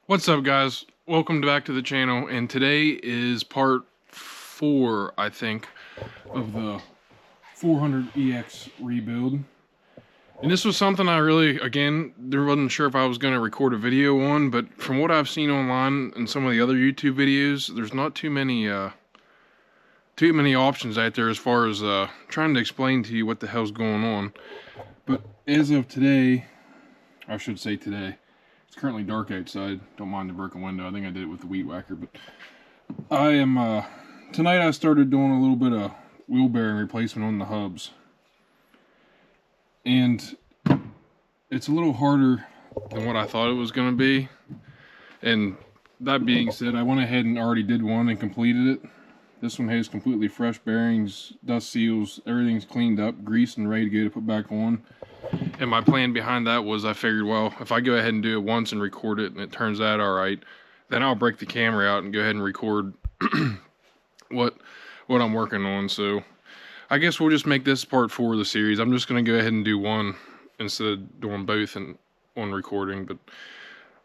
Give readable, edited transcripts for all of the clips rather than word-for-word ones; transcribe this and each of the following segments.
What's up, guys? Welcome back to the channel, and today is part 4, I think, of the 400EX rebuild. And this was something I really, again, wasn't sure if I was going to record a video on, but from what I've seen online and some of the other YouTube videos, there's not too many options out there as far as trying to explain to you what the hell's going on. But as of today, I should say today, it's currently dark outside. Don't mind the broken window. I think I did it with the weed whacker. But I am, tonight I started doing a little bit of wheel bearing replacement on the hubs. And it's a little harder than what I thought it was going to be. And that being said, I went ahead and already did one and completed it. This one has completely fresh bearings, dust seals, everything's cleaned up, greased and ready to go to put back on. And my plan behind that was I figured, well, if I go ahead and do it once and record it and it turns out all right, then I'll break the camera out and go ahead and record what I'm working on. So I guess we'll just make this part 4 of the series. I'm just going to go ahead and do one instead of doing both and on recording. But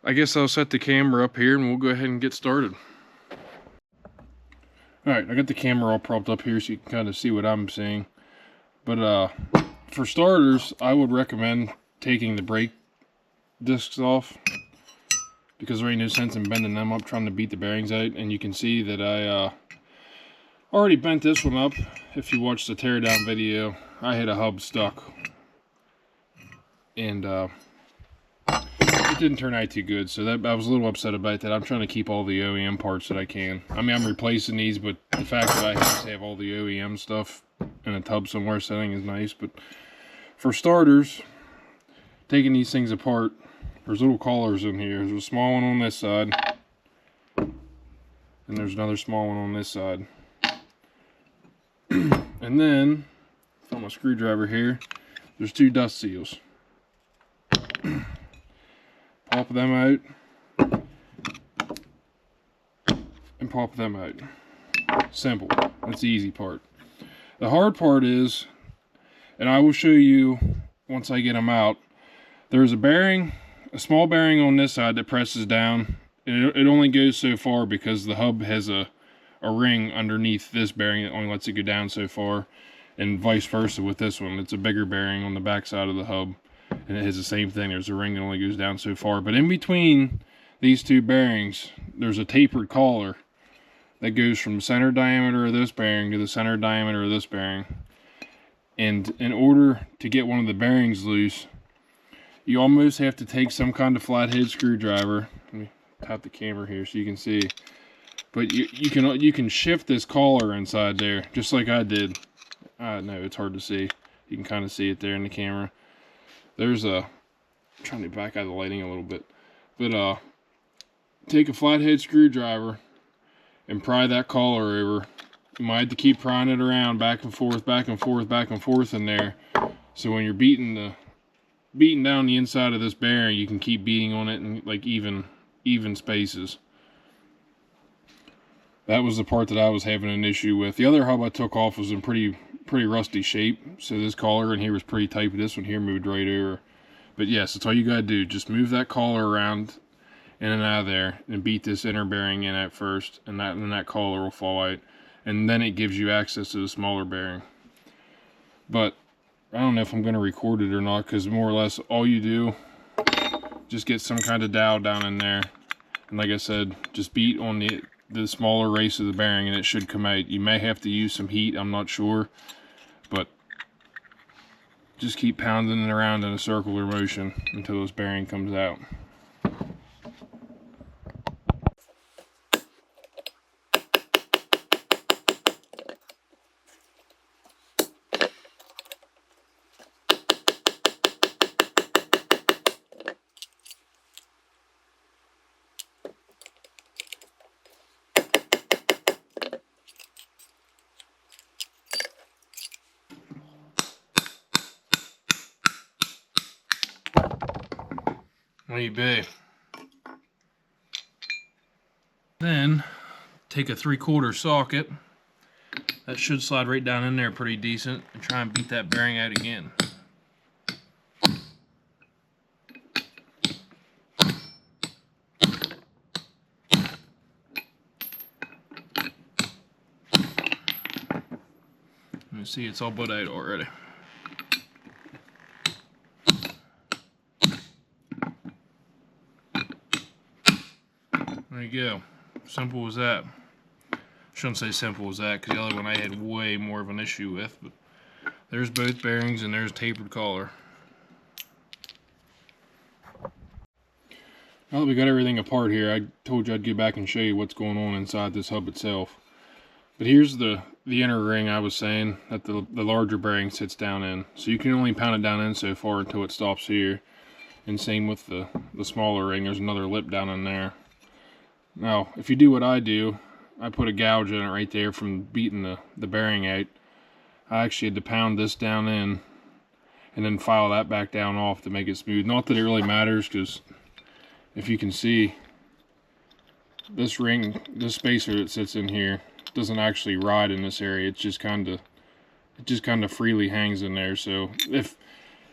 I guess I'll set the camera up here and we'll go ahead and get started. Alright, I got the camera all propped up here so you can kind of see what I'm seeing. But for starters, I would recommend taking the brake discs off, because there ain't no sense in bending them up trying to beat the bearings out. And you can see that I already bent this one up. If you watched the teardown video, I had a hub stuck, and it didn't turn out too good, so that I was a little upset about that. I'm trying to keep all the OEM parts that I can. I mean, I'm replacing these, but the fact that I have all the OEM stuff in a tub somewhere setting is nice. But for starters, taking these things apart, there's little collars in here. There's a small one on this side, and there's another small one on this side. And then, from a screwdriver here, there's 2 dust seals. Pop them out, and pop them out. Simple. That's the easy part. The hard part is, and I will show you once I get them out, there's a bearing, a small bearing on this side that presses down, and it only goes so far because the hub has a ring underneath this bearing that only lets it go down so far, and vice versa with this one. It's a bigger bearing on the back side of the hub, and it has the same thing. There's a ring that only goes down so far, but in between these 2 bearings there's a tapered collar that goes from the center diameter of this bearing to the center diameter of this bearing. And in order to get one of the bearings loose, you almost have to take some kind of flathead screwdriver. Let me tap the camera here so you can see. But you can shift this collar inside there, just like I did. No, it's hard to see. You can kind of see it there in the camera. There's a, I'm trying to back out of the lighting a little bit. But take a flathead screwdriver and pry that collar over. You might have to keep prying it around back and forth, back and forth, back and forth in there. So when you're beating down the inside of this bearing, you can keep beating on it in like even spaces. That was the part that I was having an issue with. The other hub I took off was in pretty rusty shape, so this collar in here was pretty tight, but this one here moved right over. But yes, that's all you gotta do. Just move that collar around in and out of there and beat this inner bearing in at first, and that collar will fall out, and then it gives you access to the smaller bearing. But I don't know if I'm going to record it or not, because more or less all you do, just get some kind of dowel down in there, and like I said, just beat on the smaller race of the bearing and it should come out. You may have to use some heat, I'm not sure, but just keep pounding it around in a circular motion until this bearing comes out. Maybe. Then take a 3/4 socket that should slide right down in there pretty decent, and try and beat that bearing out again. can see it's all butt out already. There you go. Simple as that. Shouldn't say simple as that, because the other one I had way more of an issue with. But there's both bearings and there's tapered collar. Now that we got everything apart here, I told you I'd get back and show you what's going on inside this hub itself. But here's the inner ring I was saying that the larger bearing sits down in. So you can only pound it down in so far until it stops here. And same with the smaller ring, there's another lip down in there. Now, if you do what I do, I put a gouge in it right there from beating the bearing out. I actually had to pound this down in and then file that back down off to make it smooth. Not that it really matters, because if you can see, this ring, this spacer that sits in here, doesn't actually ride in this area. It's just kind of freely hangs in there. So if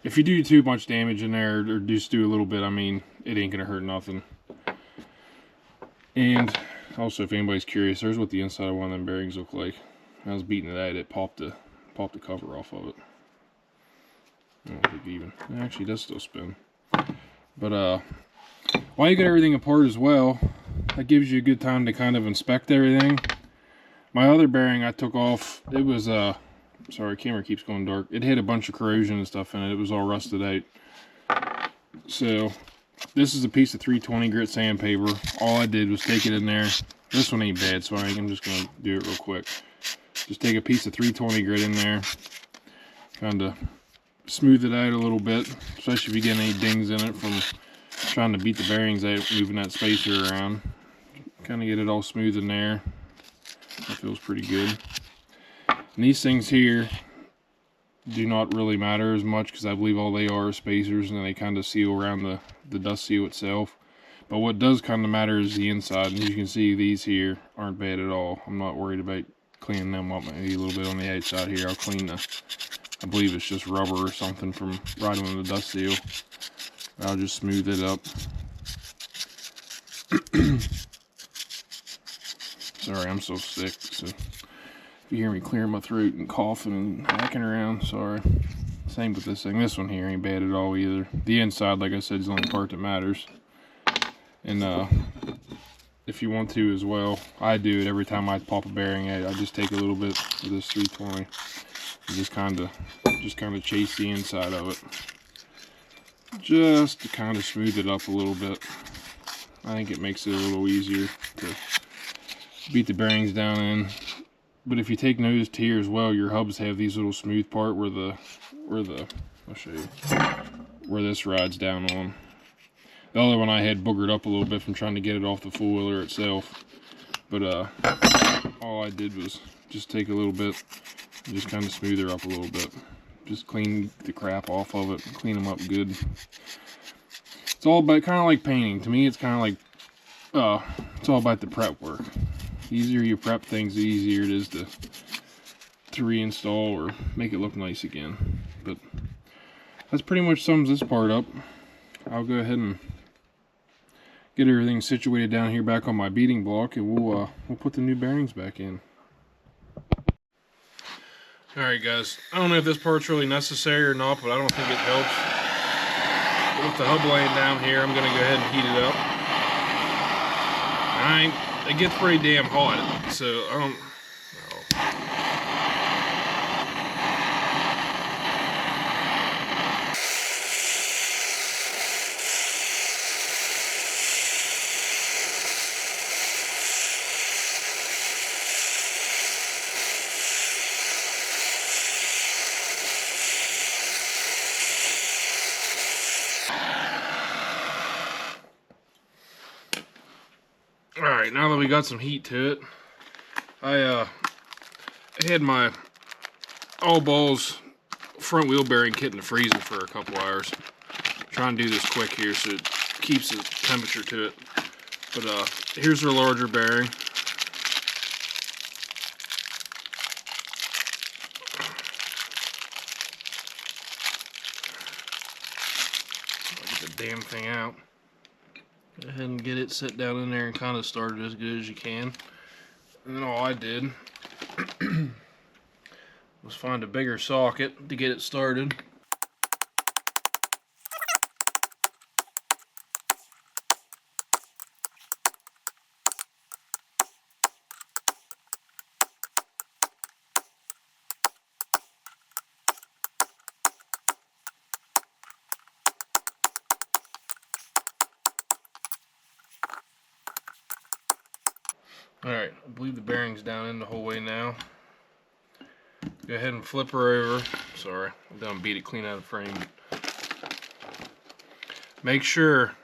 you do too much damage in there, or just do a little bit, I mean, it ain't gonna hurt nothing. And also, if anybody's curious, there's what the inside of one of them bearings look like. I was beating it out, it popped the cover off of it. I don't think even, it actually does still spin. But while you get everything apart as well, that gives you a good time to kind of inspect everything. My other bearing I took off, it was sorry, camera keeps going dark. It had a bunch of corrosion and stuff in it. It was all rusted out. So this is a piece of 320 grit sandpaper. All I did was take it in there. This one ain't bad, so I'm just gonna do it real quick. Just take a piece of 320 grit in there, kind of smooth it out a little bit, especially if you get any dings in it from trying to beat the bearings out, moving that spacer around. Kind of get it all smooth in there. That feels pretty good. And these things here do not really matter as much, because I believe all they are spacers, and then they kind of seal around the dust seal itself. But what does kind of matter is the inside, and as you can see, these here aren't bad at all. I'm not worried about cleaning them up. Maybe a little bit on the outside here. I'll clean I believe it's just rubber or something from riding on the dust seal. I'll just smooth it up. Sorry, I'm so sick, so if you hear me clearing my throat and coughing and hacking around, sorry. Same with this thing. This one here ain't bad at all either. The inside, like I said, is the only part that matters. And if you want to as well, I do it every time I pop a bearing out. I just take a little bit of this 320 and just kind of chase the inside of it, just to kind of smooth it up a little bit. I think it makes it a little easier to beat the bearings down in. But if you take notice here as well, your hubs have these little smooth part where I'll show you, where this rides down on. The other one I had boogered up a little bit from trying to get it off the four-wheeler itself. But all I did was just take a little bit and just kind of smooth her up a little bit. Just clean the crap off of it and clean them up good. It's all about, kind of like painting. To me, it's kind of like, it's all about the prep work. The easier you prep things, the easier it is to reinstall or make it look nice again. But that's pretty much sums this part up. I'll go ahead and get everything situated down here back on my beating block, and we'll put the new bearings back in. Alright guys, I don't know if this part's really necessary or not, but I don't think it helps. But with the hub laying down here, I'm going to go ahead and heat it up. It gets pretty damn hot, so I don't... Alright, now that we got some heat to it, I had my all balls front wheel bearing kit in the freezer for a couple hours. Try and do this quick here so it keeps the temperature to it. But here's our larger bearing. I'll get the damn thing out. Go ahead and get it set down in there and kind of start it as good as you can. And then all I did Let's find a bigger socket to get it started. Alright, I believe the bearing's down in the whole way now. Go ahead and flip her over. Sorry, I done beat it clean out of frame. Make sure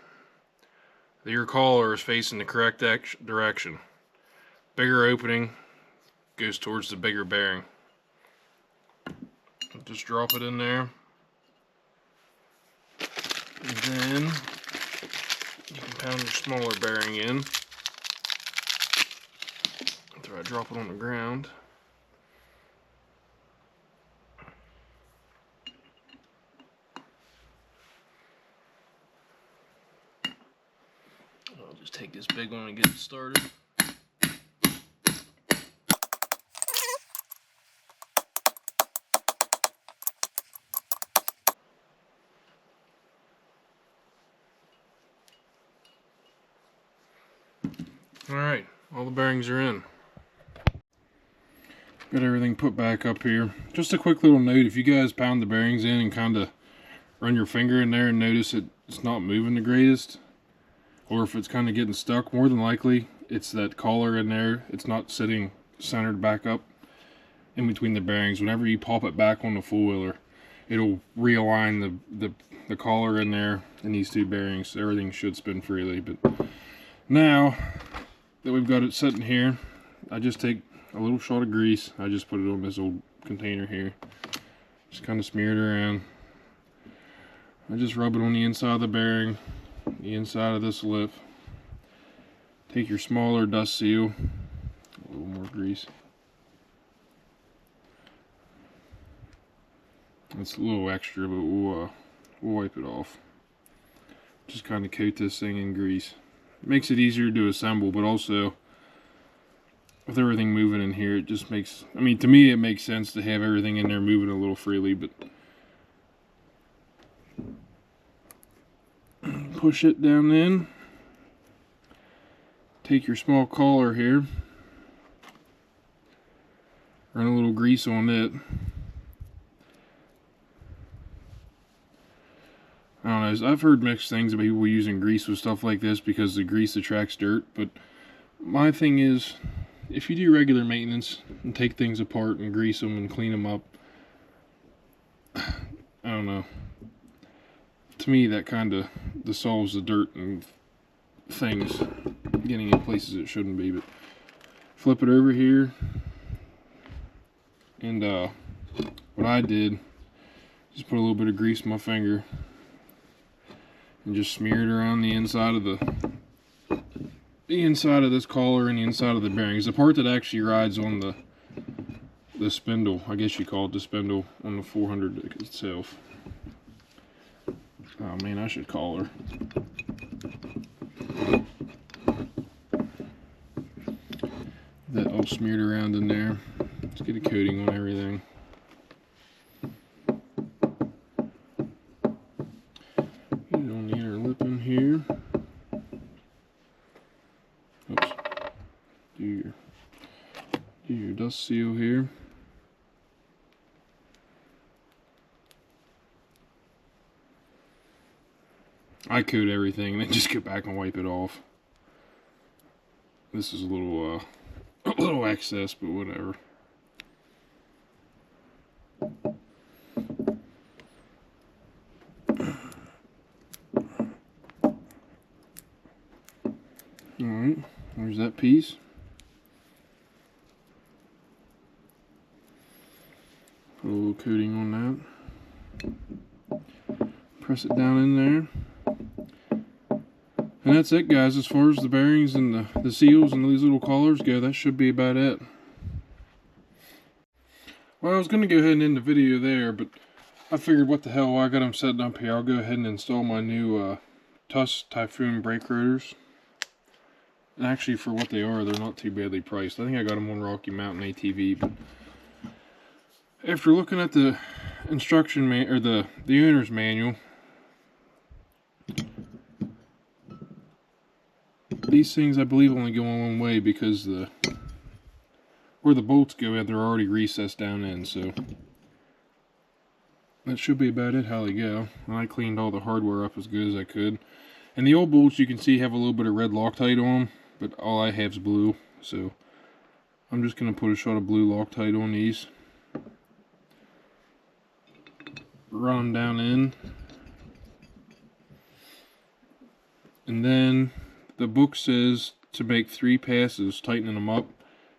that your collar is facing the correct direction. Bigger opening goes towards the bigger bearing. Just drop it in there. And then you can pound your smaller bearing in. After I drop it on the ground. I'll just take this big one and get it started. Alright, all the bearings are in. Got everything put back up here. Just a quick little note, if you guys pound the bearings in and kind of run your finger in there and notice it's not moving the greatest, or if it's kind of getting stuck, more than likely it's that collar in there. It's not sitting centered back up in between the bearings. Whenever you pop it back on the four-wheeler, it'll realign the collar in there and these two bearings. Everything should spin freely. But now that we've got it sitting here, I just take a little shot of grease. I just put it on this old container here. Just kind of smear it around. I just rub it on the inside of the bearing, the inside of this lip. Take your smaller dust seal, a little more grease. It's a little extra, but we'll wipe it off. Just kind of coat this thing in grease. It makes it easier to assemble, but also with everything moving in here, it just makes, I mean, to me it makes sense to have everything in there moving a little freely, but push it down in. Take your small collar here, run a little grease on it. I don't know, I've heard mixed things about people using grease with stuff like this because the grease attracts dirt, but my thing is, if you do regular maintenance and take things apart and grease them and clean them up, I don't know, to me that kind of dissolves the dirt and things getting in places it shouldn't be. But flip it over here, and what I did, just put a little bit of grease on my finger and just smear it around the inside of this collar and the inside of the bearings. The part that actually rides on the spindle, I guess you call it the spindle on the 400 itself. Oh man, I should call her. That all smeared around in there. Let's get a coating on everything. Get it on the inner lip in here. Oops. Do your dust seal here. I coat everything and then just go back and wipe it off. This is a little excess, but whatever. Alright, there's that piece. Put a little coating on that. Press it down in there. And that's it, guys. As far as the bearings and the seals and these little collars go, that should be about it. Well, I was going to go ahead and end the video there, but I figured what the hell, while I got them setting up here, I'll go ahead and install my new Tusk Typhoon brake rotors. And actually, for what they are, they're not too badly priced. I think I got them on Rocky Mountain ATV, but After looking at the instruction or the owner's manual, these things I believe only go one way because where the bolts go, they're already recessed down in, so that should be about it how they go. And I cleaned all the hardware up as good as I could. And the old bolts, you can see, have a little bit of red Loctite on them, but all I have is blue, so I'm just going to put a shot of blue Loctite on these. Run them down in. And then the book says to make 3 passes, tightening them up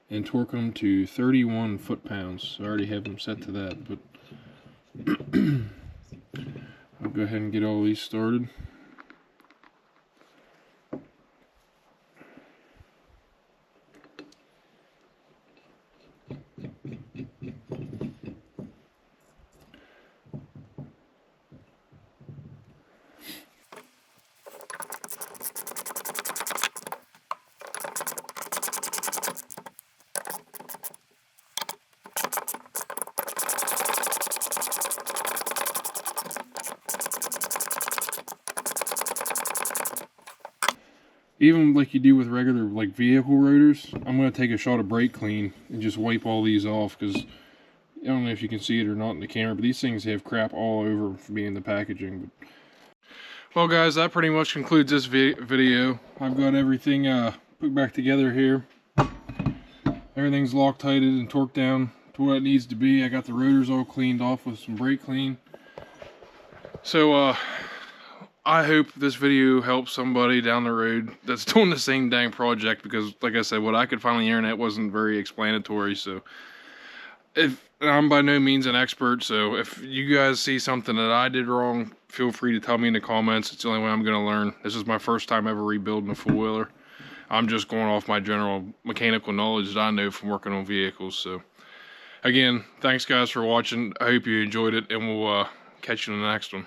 and torque them to 31 foot-pounds. So I already have them set to that, but I'll go ahead and get all these started. Even like you do with regular like vehicle rotors, I'm going to take a shot of brake clean and just wipe all these off, because I don't know if you can see it or not in the camera, but these things have crap all over from being the packaging. But well guys, that pretty much concludes this video. I've got everything put back together here. Everything's Loctited and torqued down to what it needs to be. I got the rotors all cleaned off with some brake clean. So I hope this video helps somebody down the road that's doing the same dang project, because like I said, what I could find on the internet wasn't very explanatory. So I'm by no means an expert, so if you guys see something that I did wrong, feel free to tell me in the comments. It's the only way I'm going to learn. This is my first time ever rebuilding a four-wheeler. I'm just going off my general mechanical knowledge that I know from working on vehicles. So again, thanks guys for watching. I hope you enjoyed it, and we'll catch you in the next one.